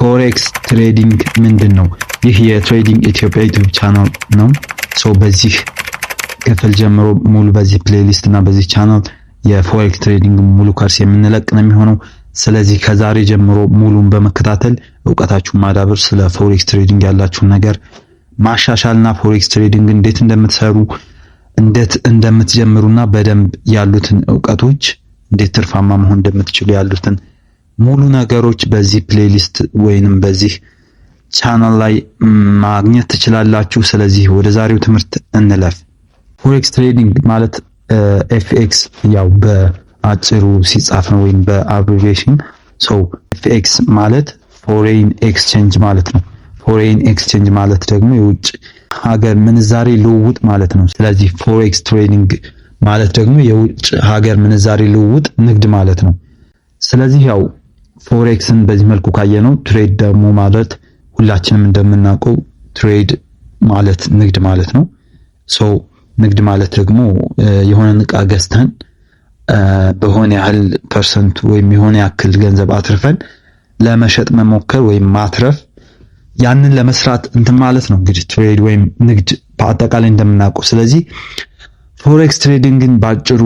ፎሬክስ ትሬዲንግ ምንድነው? ይህ የትሬዲንግ ኢትዮጵያ ዩቲዩብ ቻናል ነው። በዚህ ክፍል ጀምሮ ሙሉ በዚህ ፕሌሊስት እና በዚህ ቻናል የፎሬክስ ትሬዲንግ ሙሉ ኮርስ የምንለቅ ነው የሚሆነው። ስለዚህ ከዛሬ ጀምሮ ሙሉን በመከታተል ዕውቀታችሁን ማዳበር፣ ስለ ፎሬክስ ትሬዲንግ ያላችሁን ነገር ማሻሻልና ፎሬክስ ትሬዲንግ እንዴት እንደምትሰሩ እንዴት እንደምትጀምሩና በደንብ ያሉትን ዕውቀቶች እንዴት ትርፋማ መሆን እንደምትችሉ ያሉትን ሙሉ ነገሮች በዚህ ፕሌሊስት ወይንም በዚህ ቻናል ላይ ማግኘት ትችላላችሁ። ስለዚህ ወደ ዛሬው ትምህርት እንለፍ። ፎሬክስ ትሬዲንግ ማለት ኤፍኤክስ ያው በአጭሩ ሲጻፍ ነው ወይም በአብሪቬሽን ኤፍኤክስ ማለት ፎሬን ኤክስቼንጅ ማለት ነው። ፎሬን ኤክስቼንጅ ማለት ደግሞ የውጭ ሀገር ምንዛሬ ልውውጥ ማለት ነው። ስለዚህ ፎሬክስ ትሬዲንግ ማለት ደግሞ የውጭ ሀገር ምንዛሬ ልውውጥ ንግድ ማለት ነው። ስለዚህ ያው ፎሬክስን በዚህ መልኩ ካየነው ትሬድ ደግሞ ማለት ሁላችንም እንደምናውቀው ትሬድ ማለት ንግድ ማለት ነው። ንግድ ማለት ደግሞ የሆነ ዕቃ ገዝተን በሆነ ያህል ፐርሰንት ወይም የሆነ ያክል ገንዘብ አትርፈን ለመሸጥ መሞከር ወይም ማትረፍ ያንን ለመስራት እንትን ማለት ነው እንግዲህ ትሬድ ወይም ንግድ በአጠቃላይ እንደምናውቀው። ስለዚህ ፎሬክስ ትሬዲንግን ባጭሩ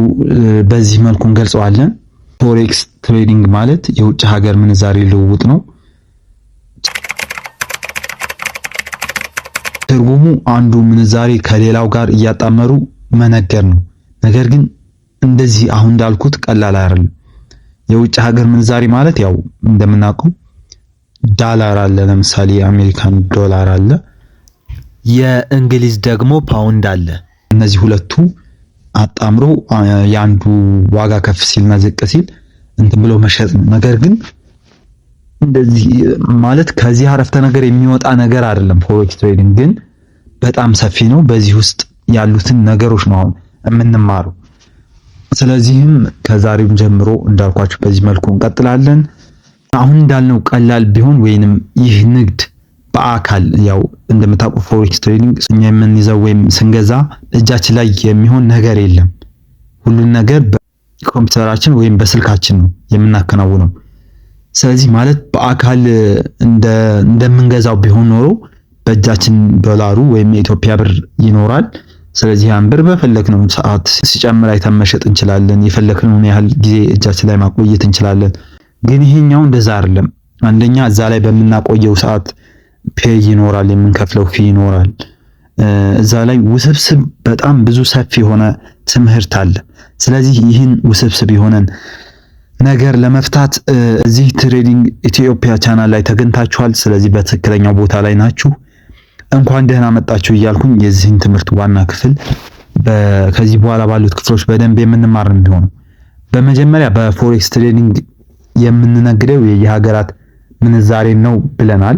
በዚህ መልኩ እንገልጸዋለን። ፎሬክስ ትሬዲንግ ማለት የውጭ ሀገር ምንዛሬ ልውውጥ ነው። ትርጉሙ አንዱ ምንዛሬ ከሌላው ጋር እያጣመሩ መነገር ነው። ነገር ግን እንደዚህ አሁን እንዳልኩት ቀላል አይደለም። የውጭ ሀገር ምንዛሬ ማለት ያው እንደምናውቀው ዳላር አለ፣ ለምሳሌ የአሜሪካን ዶላር አለ፣ የእንግሊዝ ደግሞ ፓውንድ አለ። እነዚህ ሁለቱ አጣምሮ ያንዱ ዋጋ ከፍ ሲልና ዝቅ ሲል እንትን ብሎ መሸጥ ነው። ነገር ግን እንደዚህ ማለት ከዚህ አረፍተ ነገር የሚወጣ ነገር አይደለም። ፎሬክስ ትሬዲንግ ግን በጣም ሰፊ ነው። በዚህ ውስጥ ያሉትን ነገሮች ነው አሁን የምንማረው። ስለዚህም ከዛሬም ጀምሮ እንዳልኳችሁ በዚህ መልኩ እንቀጥላለን። አሁን እንዳልነው ቀላል ቢሆን ወይንም ይህ ንግድ በአካል ያው እንደምታውቁ ፎሬክስ ትሬዲንግ እኛ የምንይዘው ወይም ስንገዛ እጃችን ላይ የሚሆን ነገር የለም። ሁሉን ነገር በኮምፒውተራችን ወይም በስልካችን ነው የምናከናውነው። ስለዚህ ማለት በአካል እንደምንገዛው ቢሆን ኖሮ በእጃችን ዶላሩ ወይም የኢትዮጵያ ብር ይኖራል። ስለዚህ ያን ብር በፈለግነው ሰዓት ሲጨምር አይተን መሸጥ እንችላለን። የፈለግነውን ያህል ጊዜ እጃችን ላይ ማቆየት እንችላለን። ግን ይሄኛው እንደዛ አይደለም። አንደኛ እዛ ላይ በምናቆየው ሰዓት ፔይ ይኖራል፣ የምንከፍለው ፊ ይኖራል። እዛ ላይ ውስብስብ በጣም ብዙ ሰፊ የሆነ ትምህርት አለ። ስለዚህ ይህን ውስብስብ የሆነን ነገር ለመፍታት እዚህ ትሬዲንግ ኢትዮጵያ ቻናል ላይ ተገኝታችኋል። ስለዚህ በትክክለኛው ቦታ ላይ ናችሁ። እንኳን ደህና መጣችሁ እያልኩኝ የዚህን ትምህርት ዋና ክፍል ከዚህ በኋላ ባሉት ክፍሎች በደንብ የምንማር ነው የሚሆነው። በመጀመሪያ በፎሬክስ ትሬዲንግ የምንነግደው የሀገራት ምንዛሬን ነው ብለናል።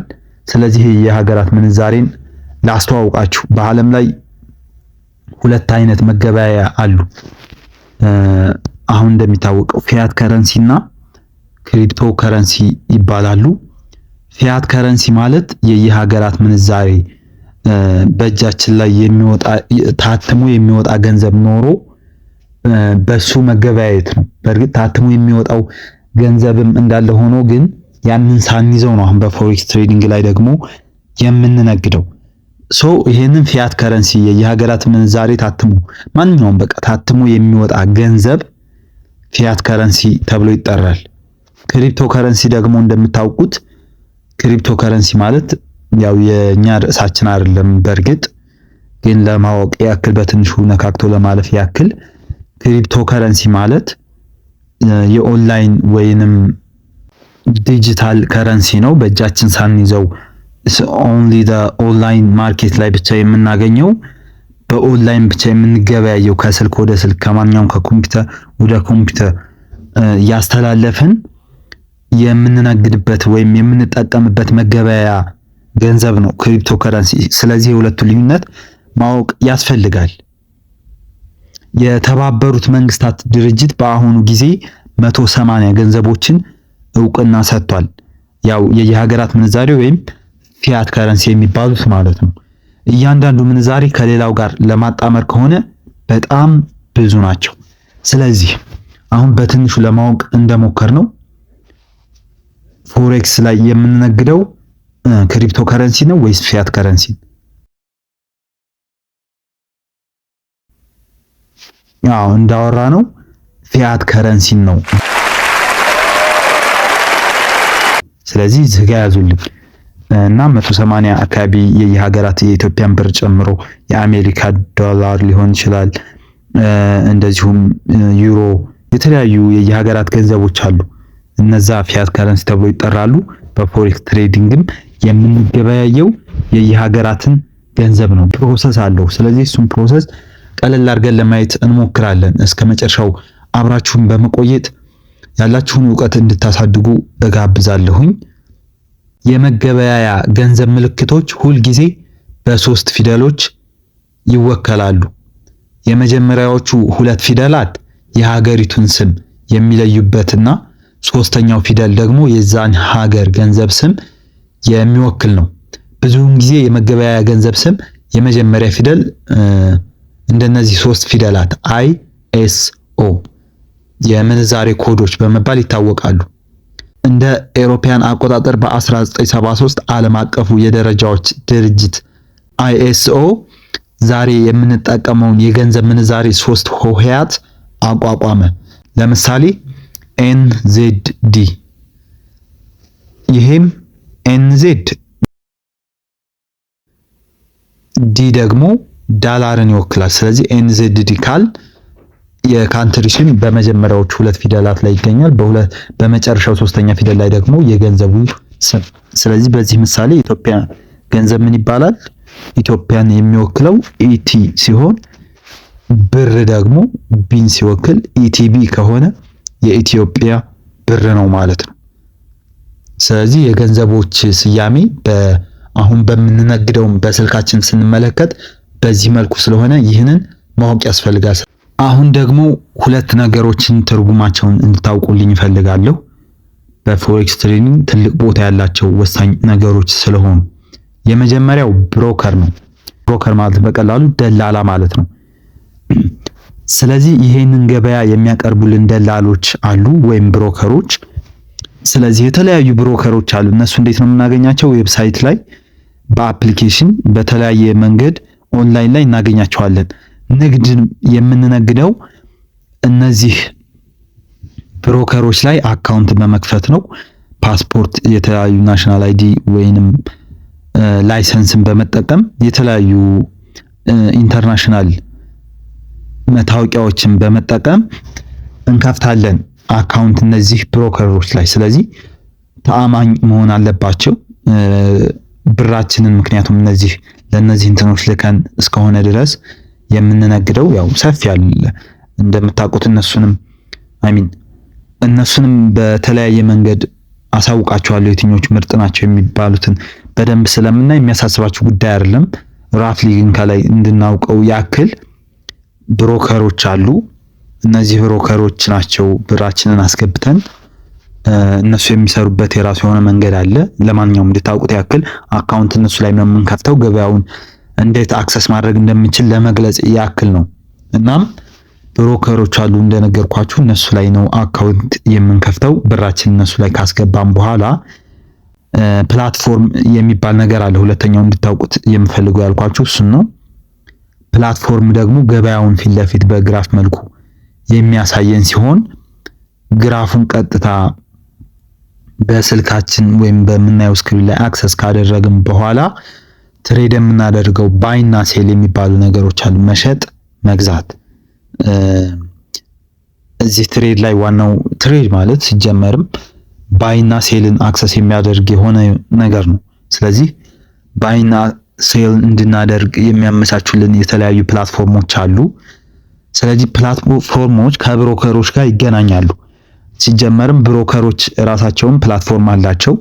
ስለዚህ የሀገራት ምንዛሬን ላስተዋውቃችሁ። በዓለም ላይ ሁለት አይነት መገበያያ አሉ። አሁን እንደሚታወቀው ፊያት ከረንሲ እና ክሪፕቶ ከረንሲ ይባላሉ። ፊያት ከረንሲ ማለት የሀገራት ምንዛሬ በእጃችን ላይ የሚወጣ ታትሞ የሚወጣ ገንዘብ ኖሮ በሱ መገበያየት ነው። በእርግጥ ታትሞ የሚወጣው ገንዘብም እንዳለ ሆኖ ግን ያንን ሳንይዘው ነው አሁን በፎሬክስ ትሬዲንግ ላይ ደግሞ የምንነግደው። ይሄንን ፊያት ከረንሲ የሀገራት ምንዛሬ ታትሞ ማንኛውም በቃ ታትሞ የሚወጣ ገንዘብ ፊያት ከረንሲ ተብሎ ይጠራል። ክሪፕቶ ከረንሲ ደግሞ እንደምታውቁት ክሪፕቶ ከረንሲ ማለት ያው የኛ ርዕሳችን አይደለም። በእርግጥ ግን ለማወቅ ያክል በትንሹ ነካክቶ ለማለፍ ያክል ክሪፕቶ ከረንሲ ማለት የኦንላይን ወይንም ዲጂታል ከረንሲ ነው። በእጃችን ሳንይዘው only the ኦንላይን ማርኬት ላይ ብቻ የምናገኘው፣ በኦንላይን ብቻ የምንገበያየው፣ ከስልክ ወደ ስልክ ከማንኛውም ከኮምፒውተር ወደ ኮምፒውተር ያስተላለፍን የምንነግድበት ወይም የምንጠቀምበት መገበያያ ገንዘብ ነው ክሪፕቶ ከረንሲ። ስለዚህ የሁለቱ ልዩነት ማወቅ ያስፈልጋል። የተባበሩት መንግስታት ድርጅት በአሁኑ ጊዜ 180 ገንዘቦችን እውቅና ሰጥቷል። ያው የሀገራት ምንዛሬ ወይም ፊያት ከረንሲ የሚባሉት ማለት ነው። እያንዳንዱ ምንዛሬ ከሌላው ጋር ለማጣመር ከሆነ በጣም ብዙ ናቸው። ስለዚህ አሁን በትንሹ ለማወቅ እንደሞከር ነው ፎሬክስ ላይ የምንነግደው ክሪፕቶ ከረንሲ ነው ወይስ ፊያት ከረንሲ? ያው እንዳወራ ነው ፊያት ከረንሲ ነው። ስለዚህ ዝጋ ያዙልኝ እና 180 አካባቢ የየሀገራት የኢትዮጵያን ብር ጨምሮ የአሜሪካ ዶላር ሊሆን ይችላል፣ እንደዚሁም ዩሮ፣ የተለያዩ የየሀገራት ገንዘቦች አሉ። እነዛ ፊያት ከረንሲ ተብሎ ይጠራሉ። በፎሬክስ ትሬዲንግም የምንገበያየው የየሀገራትን ገንዘብ ነው። ፕሮሰስ አለው። ስለዚህ እሱን ፕሮሰስ ቀለል አድርገን ለማየት እንሞክራለን። እስከ መጨረሻው አብራችሁን በመቆየት ያላችሁን እውቀት እንድታሳድጉ እጋብዛለሁኝ። የመገበያያ ገንዘብ ምልክቶች ሁልጊዜ በሶስት ፊደሎች ይወከላሉ። የመጀመሪያዎቹ ሁለት ፊደላት የሀገሪቱን ስም የሚለዩበትና ሶስተኛው ፊደል ደግሞ የዛን ሀገር ገንዘብ ስም የሚወክል ነው። ብዙውን ጊዜ የመገበያያ ገንዘብ ስም የመጀመሪያ ፊደል እንደነዚህ ሶስት ፊደላት ISO የምንዛሬ ኮዶች በመባል ይታወቃሉ። እንደ ኤሮፓያን አቆጣጠር በ1973 ዓለም አቀፉ የደረጃዎች ድርጅት ISO ዛሬ የምንጠቀመውን የገንዘብ ምንዛሬ ሶስት ሆሄያት አቋቋመ። ለምሳሌ NZD፣ ይሄም NZ፣ ዲ ደግሞ ዳላርን ይወክላል። ስለዚህ NZD ካል የካንትሪሽን በመጀመሪያዎቹ ሁለት ፊደላት ላይ ይገኛል። በመጨረሻው ሶስተኛ ፊደል ላይ ደግሞ የገንዘቡ ስም። ስለዚህ በዚህ ምሳሌ ኢትዮጵያ ገንዘብ ምን ይባላል? ኢትዮጵያን የሚወክለው ኢቲ ሲሆን ብር ደግሞ ቢን ሲወክል ኢቲቢ ከሆነ የኢትዮጵያ ብር ነው ማለት ነው። ስለዚህ የገንዘቦች ስያሜ አሁን በምንነግደውም በስልካችን ስንመለከት በዚህ መልኩ ስለሆነ ይህንን ማወቅ ያስፈልጋል። አሁን ደግሞ ሁለት ነገሮችን ትርጉማቸውን እንድታውቁልኝ እፈልጋለሁ። በፎሬክስ ትሬዲንግ ትልቅ ቦታ ያላቸው ወሳኝ ነገሮች ስለሆኑ የመጀመሪያው ብሮከር ነው። ብሮከር ማለት በቀላሉ ደላላ ማለት ነው። ስለዚህ ይሄንን ገበያ የሚያቀርቡልን ደላሎች አሉ ወይም ብሮከሮች። ስለዚህ የተለያዩ ብሮከሮች አሉ። እነሱ እንዴት ነው የምናገኛቸው? ዌብሳይት ላይ፣ በአፕሊኬሽን፣ በተለያየ መንገድ ኦንላይን ላይ እናገኛቸዋለን። ንግድ የምንነግደው እነዚህ ብሮከሮች ላይ አካውንት በመክፈት ነው። ፓስፖርት፣ የተለያዩ ናሽናል አይዲ ወይንም ላይሰንስን በመጠቀም የተለያዩ ኢንተርናሽናል መታወቂያዎችን በመጠቀም እንከፍታለን አካውንት እነዚህ ብሮከሮች ላይ። ስለዚህ ተአማኝ መሆን አለባቸው ብራችንን። ምክንያቱም ለነዚህ እንትኖች ልከን እስከሆነ ድረስ የምንነግደው ያው ሰፊ ያለ እንደምታውቁት እነሱንም በተለያየ መንገድ አሳውቃቸዋለሁ የትኞቹ ምርጥ ናቸው የሚባሉትን በደንብ ስለምናይ የሚያሳስባችሁ ጉዳይ አይደለም። ራፍሊ ግን ከላይ እንድናውቀው ያክል ብሮከሮች አሉ። እነዚህ ብሮከሮች ናቸው ብራችንን አስገብተን እነሱ የሚሰሩበት የራሱ የሆነ መንገድ አለ። ለማንኛውም እንድታውቁት ያክል አካውንት እነሱ ላይ ነው የምንከፍተው። ገበያውን እንዴት አክሰስ ማድረግ እንደምንችል ለመግለጽ ያክል ነው። እናም ብሮከሮች አሉ እንደነገርኳችሁ፣ እነሱ ላይ ነው አካውንት የምንከፍተው። ብራችን እነሱ ላይ ካስገባን በኋላ ፕላትፎርም የሚባል ነገር አለ። ሁለተኛው እንድታውቁት የምፈልገው ያልኳችሁ እሱን ነው። ፕላትፎርም ደግሞ ገበያውን ፊት ለፊት በግራፍ መልኩ የሚያሳየን ሲሆን ግራፉን ቀጥታ በስልካችን ወይም በምናየው ስክሪን ላይ አክሰስ ካደረግን በኋላ ትሬድ የምናደርገው ባይና ሴል የሚባሉ ነገሮች አሉ። መሸጥ፣ መግዛት። እዚህ ትሬድ ላይ ዋናው ትሬድ ማለት ሲጀመርም ባይና ሴልን አክሰስ የሚያደርግ የሆነ ነገር ነው። ስለዚህ ባይና ሴል እንድናደርግ የሚያመቻቹልን የተለያዩ ፕላትፎርሞች አሉ። ስለዚህ ፕላትፎርሞች ከብሮከሮች ጋር ይገናኛሉ። ሲጀመርም ብሮከሮች ራሳቸውን ፕላትፎርም አላቸው።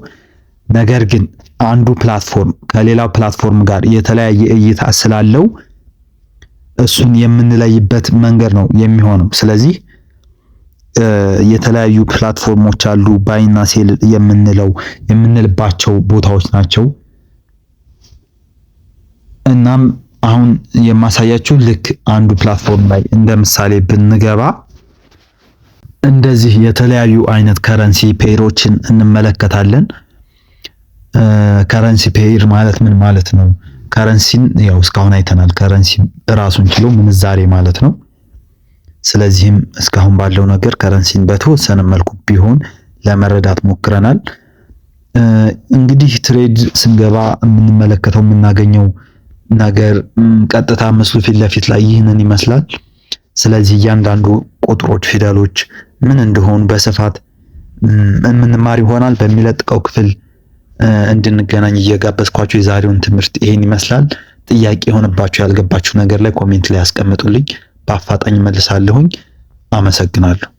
ነገር ግን አንዱ ፕላትፎርም ከሌላው ፕላትፎርም ጋር የተለያየ እይታ ስላለው እሱን የምንለይበት መንገድ ነው የሚሆነው። ስለዚህ የተለያዩ ፕላትፎርሞች አሉ። ባይና ሴል የምንልባቸው ቦታዎች ናቸው። እናም አሁን የማሳያችሁ ልክ አንዱ ፕላትፎርም ላይ እንደ ምሳሌ ብንገባ እንደዚህ የተለያዩ አይነት ከረንሲ ፔሮችን እንመለከታለን። ከረንሲ ፔር ማለት ምን ማለት ነው? ከረንሲን ያው እስካሁን አይተናል። ከረንሲ ራሱን ችሎ ምንዛሬ ማለት ነው። ስለዚህም እስካሁን ባለው ነገር ከረንሲን በተወሰነ መልኩ ቢሆን ለመረዳት ሞክረናል። እንግዲህ ትሬድ ስንገባ የምንመለከተው የምናገኘው ነገር ቀጥታ ምስሉ ፊት ለፊት ላይ ይህንን ይመስላል። ስለዚህ እያንዳንዱ ቁጥሮች፣ ፊደሎች ምን እንደሆኑ በስፋት የምንማር ይሆናል። በሚለጥቀው ክፍል እንድንገናኝ እየጋበዝኳችሁ የዛሬውን ትምህርት ይሄን ይመስላል። ጥያቄ የሆነባችሁ ያልገባችሁ ነገር ላይ ኮሜንት ላይ ያስቀምጡልኝ፣ በአፋጣኝ መልሳለሁኝ። አመሰግናለሁ።